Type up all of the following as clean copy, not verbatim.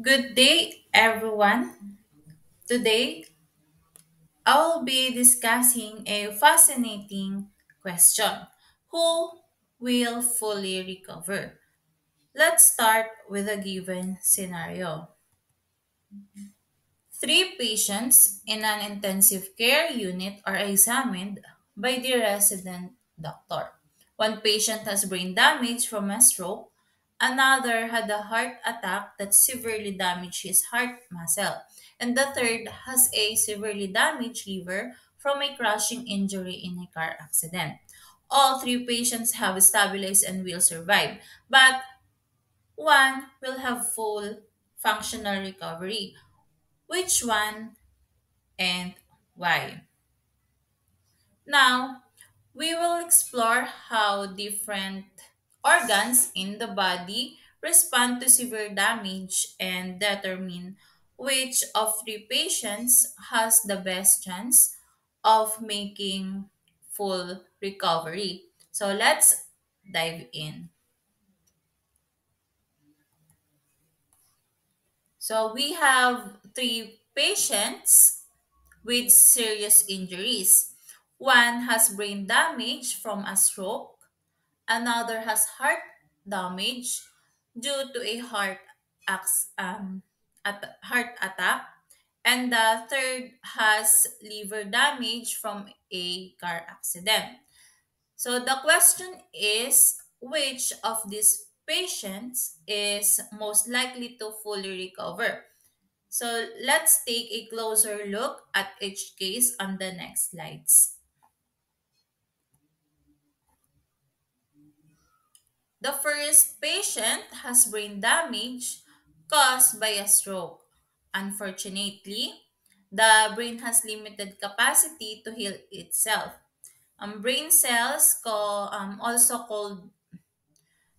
Good day, everyone. Today, I'll be discussing a fascinating question. Who will fully recover? Let's start with a given scenario. Three patients in an intensive care unit are examined by the resident doctor. One patient has brain damage from a stroke, another had a heart attack that severely damaged his heart muscle, and the third has a severely damaged liver from a crushing injury in a car accident. All three patients have stabilized and will survive, but one will have full functional recovery. Which one and why? Now, we will explore how different organs in the body respond to severe damage and determine which of three patients has the best chance of making full recovery. So let's dive in. So we have three patients with serious injuries. One has brain damage from a stroke, another has heart damage due to a heart attack, and the third has liver damage from a car accident. So the question is which of these patients is most likely to fully recover? So let's take a closer look at each case on the next slides. The first patient has brain damage caused by a stroke. Unfortunately, the brain has limited capacity to heal itself. Brain cells, also called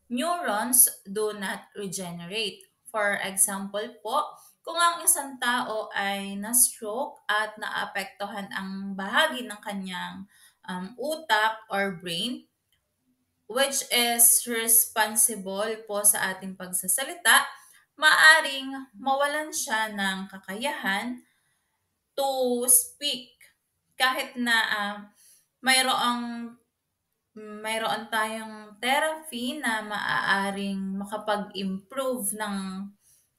neurons, do not regenerate. For example po, kung ang isang tao ay na-stroke at naapektuhan ang bahagi ng kanyang utak or brain, which is responsible po sa ating pagsasalita, maaring mawalan siya ng kakayahan to speak kahit na mayroong mayroon tayong therapy na maaaring makapag-improve ng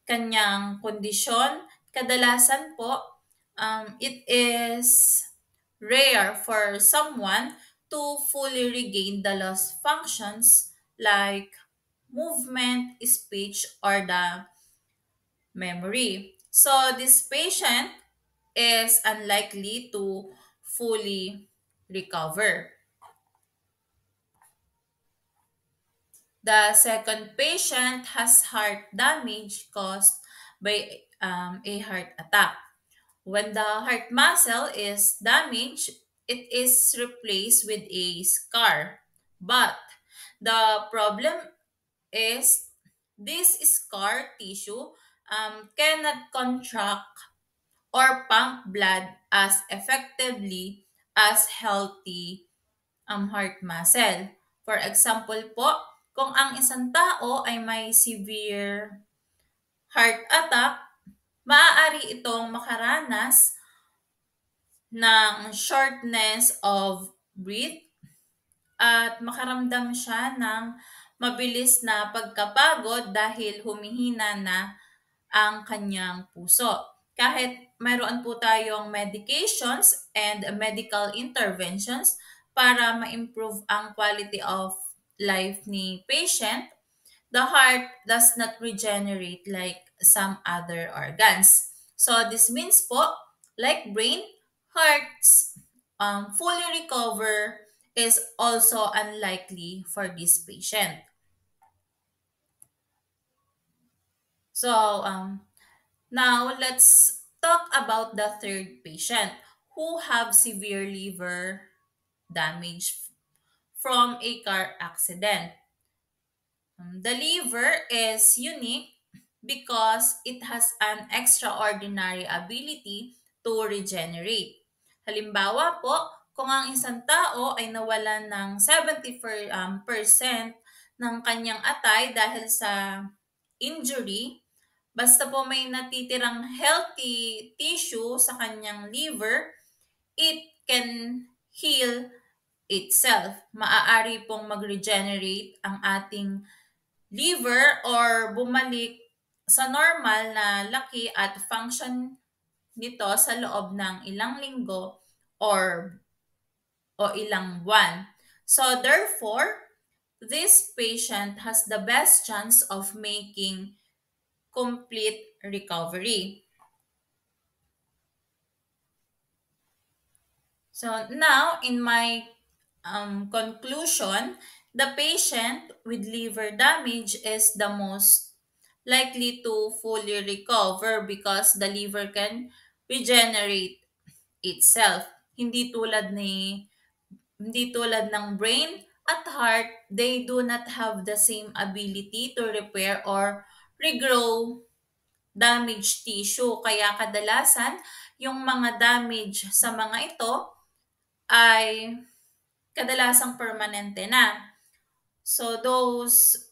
kanyang kondisyon. Kadalasan po, it is rare for someone to fully regain the lost functions like movement, speech, or the memory. So this patient is unlikely to fully recover. The second patient has heart damage caused by a heart attack. When the heart muscle is damaged, it is replaced with a scar. But the problem is this scar tissue cannot contract or pump blood as effectively as healthy heart muscle. For example po, kung ang isang tao ay may severe heart attack, maaari itong makaranas ng shortness of breath at makaramdam siya ng mabilis na pagkapagod dahil humihina na ang kanyang puso. Kahit mayroon po tayong medications and medical interventions para ma-improve ang quality of life ni patient, the heart does not regenerate like some other organs. So this means po, like brain, hearts fully recover is also unlikely for this patient. So now let's talk about the third patient who have severe liver damage from a car accident. The liver is unique because it has an extraordinary ability to regenerate. Halimbawa po, kung ang isang tao ay nawalan ng 70% ng kanyang atay dahil sa injury, Basta po may natitirang healthy tissue sa kanyang liver, it can heal itself. Maaari pong mag-regenerate ang ating liver or bumalik sa normal na laki at function nito sa loob ng ilang linggo or ilang buwan. So therefore, this patient has the best chance of making complete recovery. So now, in my conclusion, the patient with liver damage is the most likely to fully recover because the liver can regenerate itself. Hindi tulad ng brain at heart, they do not have the same ability to repair or regrow damaged tissue. Kaya kadalasan, yung mga damage sa mga ito ay kadalasang permanente na. So those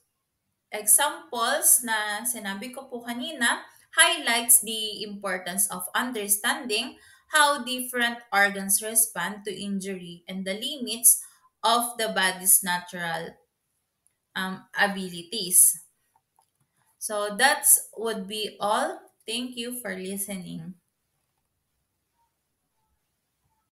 examples na sinabi ko po kanina highlights the importance of understanding how different organs respond to injury and the limits of the body's natural abilities. So that's would be all. Thank you for listening.